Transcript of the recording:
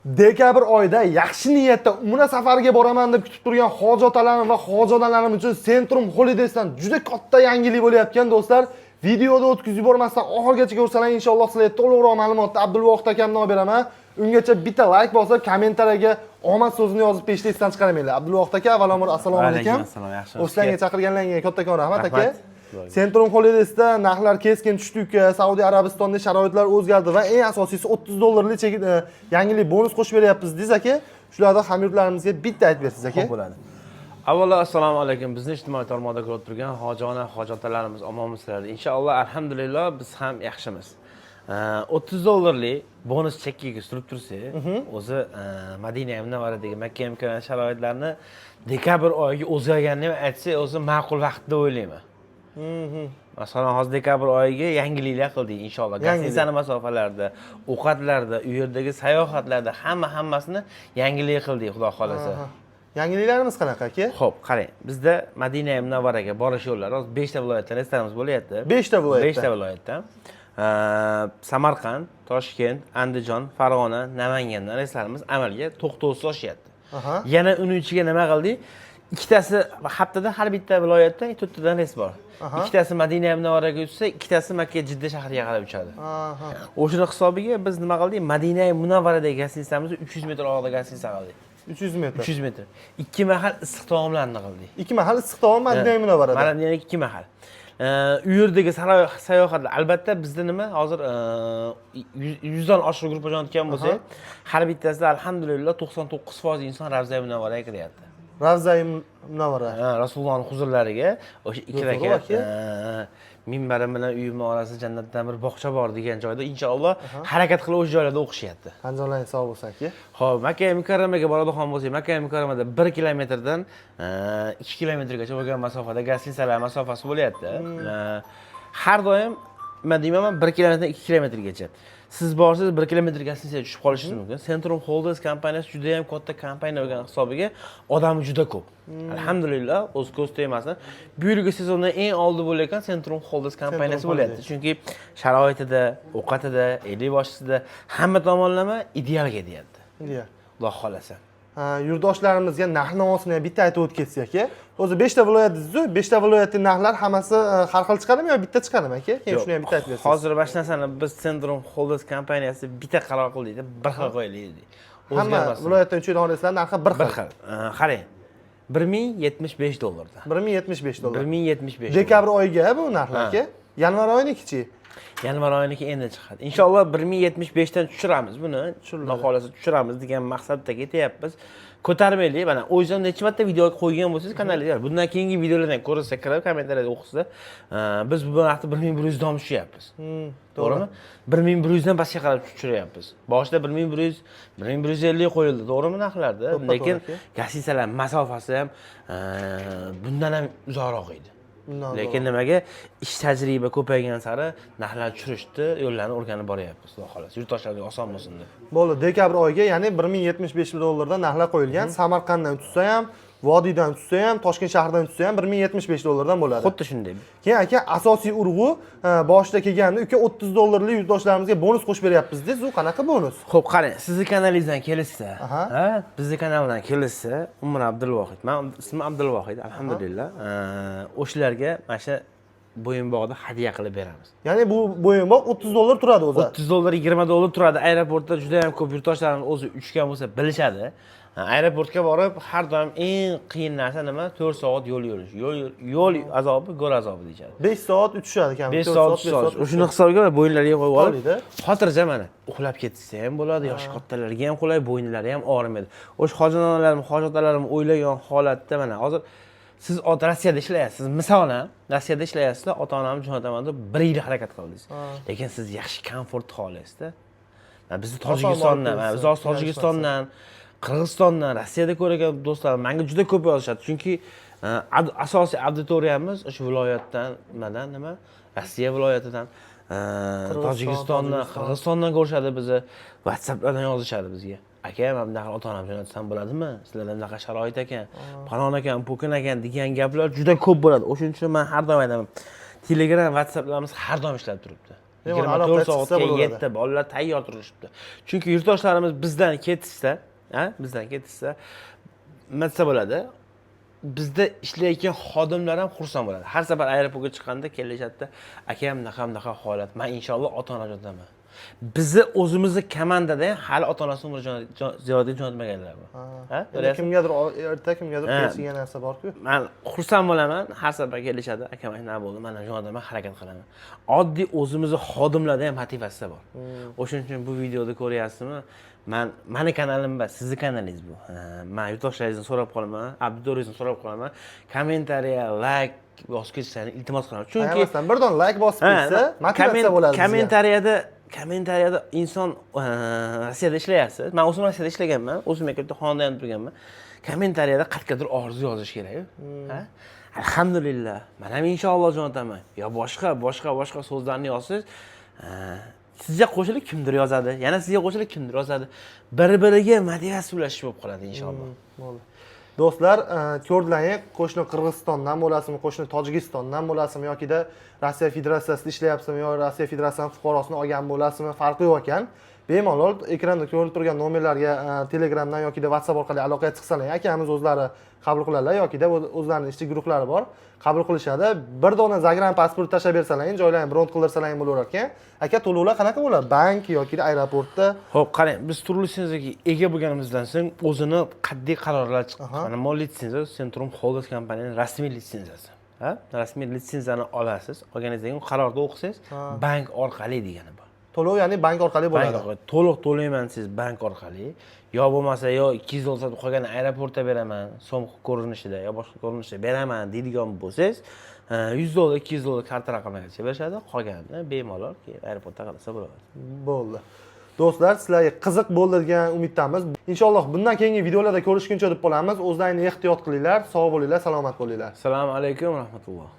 Dekabr oyida yaxshi niyatda Umra safariga boraman deb kutib turgan hoji otalarim va hoji onalarim uchun Centrum Holidays'dan juda katta yangilik bo'layotgan do'stlar. Videoda o'tkazib yubormasdan oxirigacha ko'rsalar, inshaalloh sizlarga to'liqroq ma'lumotni Abdulvohid akamdan olib beraman. Ungacha bitta like bosib, kommentariyaga omad so'zini yozib peshlikdan chiqaramanglar. Abdulvohid aka, avvalambor assalomu alaykum. O'zlariga chaqirganlarga kattakon rahmat aka. Centrum Holidays'da narxlar keskin tushdi uka. Saudiya Arabistonda sharoitlar o'zgardi va eng asosiysi $30 yangilik bonus qo'shib beryapmiz deysiz aka. Shularda hamyurtlarimizga bitta aytib bersiz aka. Bo'ladi. Avvalo assalomu alaykum. Bizni ijtimoiy tarmoqda ko'rib turgan hojona, hojotalarimiz omonmisizlar. Inshaalloh alhamdulillah biz ham yaxshimiz. $30 bonus chekkiga surib tursa, o'zi Madina Munavvaradagi Makka Mukarrama sharoitlarni dekabr oyiga o'zgarganini aytsa, o'zi ma'qul vaqt deb o'ylayman. Masalan, hozir dekabr oyiga yangiliklar qildik inshaalloh. Gastitsani masofalarda, ovqatlarda, u yerdagi sayohatlarda hammasini yangilik qildik, xudo xolasa. Yangiliklarimiz qanaqa aka? Xo'p, qarang. Bizda Madina Munavvaraga borish yo'llari hozir 5 ta viloyatdan restoramiz bo'lyapti. 5 ta viloyatdan. 5 ta viloyatdan. Samarqand, Toshkent, Andijon, Farg'ona, Namangandan reyslarimiz amalga to'xtovsiz oshyapti. Yana uning ichiga nima qildik? Ikkitasi haftada har bitta viloyatdan 4 tadan reys bor. Ikkitasi Madina Munavvaraga uchsa, ikkitasi Makka Jidda shahriga qarab uchadi. O'shini hisobiga biz nima qildik? Madina Munavvaradagi gastitsamizni 300 metr orada gastitsa qildik. 300 metr. 300 metr. 2 mahal issiq taomlarni qildik. 2 mahal issiq taom Madina Munavvarada. Mana 2 mahal. U yerdagi sayohatlar albatta bizda nima hozir 100 dan oshiq guruh jo'natgan bo'lsak, har bittasida alhamdulillah 99% inson Ravza Munavvaraga kiryapti. Ravza Munavvara. Rasulullohning huzurlariga o'sha ikki rakat minbarim bilan uyim orasida jannatdan bir bog'cha bor degan joyda inshaalloh harakat qilib o'sha joylarda o'qishyapti. Qanjoqlaring sog' bo'lsin aka. Xo'p, Makka Mukarramaga boradigan bo'lsak, Makka Mukarramada 1 kilometrdan 2 kilometrgacha bo'lgan masofada gastitsalar masofasi bo'lyapti. Har doim nima deyman, 1 kilometrdan 2 kilometrgacha. Siz borsiz 1 kilometr gastitsaga tushib qolishingiz mumkin. Centrum Holidays kompaniyasi juda ham katta kompaniya bo'lgan hisobiga odami juda ko'p. Alhamdulillah, o'z ko'z tegmasin. Bu yilgi sezonda eng oldi bo'layotgan Centrum Holidays kompaniyasi bo'lyapti. Chunki sharoitida, ovqatida, eli boshida hamma tomonlama idealga deyapti. Ideal. Xudo xolasa. Yurtdoshlarimizga narx-navosini bitta aytib o'tkazsak aka. O'zi 5 ta viloyat deyiz-ku, 5 ta viloyatning narxlari hammasi har xil chiqadimi yo bitta chiqadimi aka? Keyin shuni ham bitta aytib bersangiz. Hozir boshqa narsani biz Centrum Holidays kompaniyasi bitta qaror qildik, bir xil qo'yaylik dedik. Hamma viloyatdan uchaydigan reyslar narxi bir xil. Qarang. $1075 dan. $1075. 1075. Dekabr oyiga bu narxlar aka. Yanvar oyinikichi. Yanvar oyiniki endi chiqadi. Inshaalloh 1075 dan tushiramiz buni. Xudo xolasa tushiramiz degan maqsadda ketyapmiz. Ko'tarmaylik. Mana o'zim necha marta video qo'ygan bo'lsangiz kanalga. Bundan keyingi videolardan ko'rsa kirib, kommentariyada o'qisa, biz bu vaqtda 1100 dan tushyapmiz. To'g'rimi? 1100 dan pastga qarab tushiryapmiz. Boshida 1100, 1150 qo'yildi, to'g'rimi narxlarda? Lekin gastitsalar masofasi ham bundan ham uzoqroq edi. Lekin nimaga ish tajriba ko'paygan sari narxlar tushirishni yo'llarni o'rganib boryapmiz, xudo xolasa. Yurtdoshlarga oson bo'lsin deb. Bo'ldi, dekabr oyiga, ya'ni $1075 dan narxlar qo'yilgan. Samarqanddan tutsa ham, Vodiydan tutsa ham, Toshkent shahridan tutsa ham $1075 dan bo'ladi. Xuddi shunday. Keyin aka asosiy urg'u boshida kelganda uka $30 yurtdoshlarimizga bonus qo'shib beryapmiz deysiz. U qanaqa bonus? Xo'p, qarang, sizni kanalingizdan kelishsa, bizni kanaldan kelishsa, Umar Abdulvohid. Men ismim Abdulvohid, alhamdulillah. O'shalarga mana shu bo'yinbog'da hadya qilib beramiz. Ya'ni bu bo'yinbog' $30 turadi o'zi. $30, $20 turadi. Aeroportda juda ham ko'p yurtdoshlarimiz o'zi uchgan bo'lsa bilishadi. Aeroportga borib, har doim eng qiyin narsa nima? 4 soat yo'l yurish. Yo'l azobi, go'r azobi deyishadi. 5 soat uchishadi kam. 5 soat. O'shuni hisobga bo'yinlariga qo'yib olib, xotirjam mana uxlab ketsa ham bo'ladi, yoshi kattalarga ham qulay, bo'ynlari ham og'rimaydi. O'sha hojijonalarim, hojotalarim o'ylagan holatda mana hozir siz Rossiyada ishlayapsiz. Misolan, Rossiyada ishlayapsizlar, ota-onamni jo'nataman deb 1 yil harakat qildingiz. Lekin siz yaxshi komfort xohlaysizda. Biz Tojikistondan, Qirg'izistondan, Rossiyada ko'rgan do'stlar menga juda ko'p yozishadi. Chunki asosiy auditoriyamiz o'sha viloyatdan, nima? Rossiya viloyatidan, Tojikistondan, Qirg'izistondan ko'rishadi bizni. WhatsApplardan yozishadi bizga. Aka, men bunaqa ota-onam jo'natsam bo'ladimi? Sizlarda bunaqa sharoit ekan, falon ekan, po'kin ekan degan gaplar juda ko'p bo'ladi. O'shuning uchun men har doim aytaman. Telegram, WhatsApplarimiz har doim ishlab turibdi. Bemalol 24 aloqaga chiqsa soatga bo'laveradi. yetdi, bolalar tayyor turishibdi. Chunki yurtdoshlarimiz bizdan ketishsa, bizdan ketishsa nima desa bo'ladi? Bizda ishlayotgan xodimlar ham xursand bo'ladi. Har safar aeroportga chiqqanda kelishadi, akam naqa holat. Men inshaalloh ota-ona jo'nataman. Bizni o'zimizni komandada ham hali ota-onasi umr ziyoratga jo'natmaganlar bor. Endi kimgadir erta, kimgadir kech degan narsa bor-ku. Men xursand bo'laman, har safar kelishadi, akam nima bo'ldi, men jo'nataman, harakat qilaman. Oddiy o'zimizni xodimlarda ham motivatsiya bor. O'shuning uchun bu videoda ko'ryapsizmi? Mani kanalim emas, sizni kanalingiz bu. Men yurtdoshlaringizni so'rab qolaman, abdudoringizni so'rab qolaman. Kommentariya, like bosib ketishni iltimos qilaman. Chunki bir don like bosib ketsa, motivatsiya bo'ladi. Kommentariyada inson Rossiyada ishlayapsiz. Men o'zim Rossiyada ishlaganman, o'zim maktabda xonada ham turganman. Kommentariyada qatqadir orzu yozish kerak. Alhamdulillah, men ham inshaalloh jo'nataman. Yo boshqa so'zlarni yozsiz, sizga qo'shilib kimdir yozadi, yana sizga qo'shilib kimdir yozadi. Bir-biriga motivatsiya ulashish bo'lib qoladi inshaalloh. Bo'ldi. Do'stlar, ko'rdinglar, qo'shni Qirg'izistondan bo'lasizmi, qo'shni Tojikistondan bo'lasizmi yokida Rossiya Federatsiyasida ishlayapsizmi yo Rossiya Federatsiyasi fuqarosini olgan bo'lasizmi, farqi yo'q ekan. Bemalol ekranda ko'rinib turgan nomerlarga Telegramdan yokida WhatsApp orqali aloqaga chiqsalar, akamiz o'zlari qabul qiladilar yokida o'zlarining ishchi guruhlari bor, qabul qilishadi. Bir dona Zagran pasport tashab bersalaring, joylarni bront qildirsalaring bo'laverar ekan. Aka, to'lovlar qanaqa bo'ladi? Bank yoki aeroportda? Xo'p, qarang, biz turli litsenziyaga ega bo'lganimizdan so'ng o'zini qat'iy qarorlar chiqqan. Mana mol litsenziya Centrum Holdings kompaniyaning rasmiy litsenziyasi. Rasmiy litsenziyani olasiz. Olganingizdan keyin qarorda o'qisangiz, bank orqali degani bor. To'lov ya'ni bank orqali bo'ladi. To'liq to'layman siz bank orqali. Yo bo'lmasa, yo 200 dollar sotib qolgan aeroportda beraman, so'm ko'rinishida yo boshqa ko'rinishda beraman deydigan bo'lsangiz, 100 dollar, 200 dollar karta raqamlariga berishadi, qolganini bemalol aeroportda qilsa bo'ladi. Bo'ldi. Do'stlar, sizlarga qiziq bo'ldi degan umiddamiz. Inshaalloh bundan keyingi videolarda ko'rishguncha deb qolamiz. O'zlaringizni ehtiyot qilinglar, sog' bo'linglar, salomat bo'linglar. Assalomu alaykum va rahmatulloh.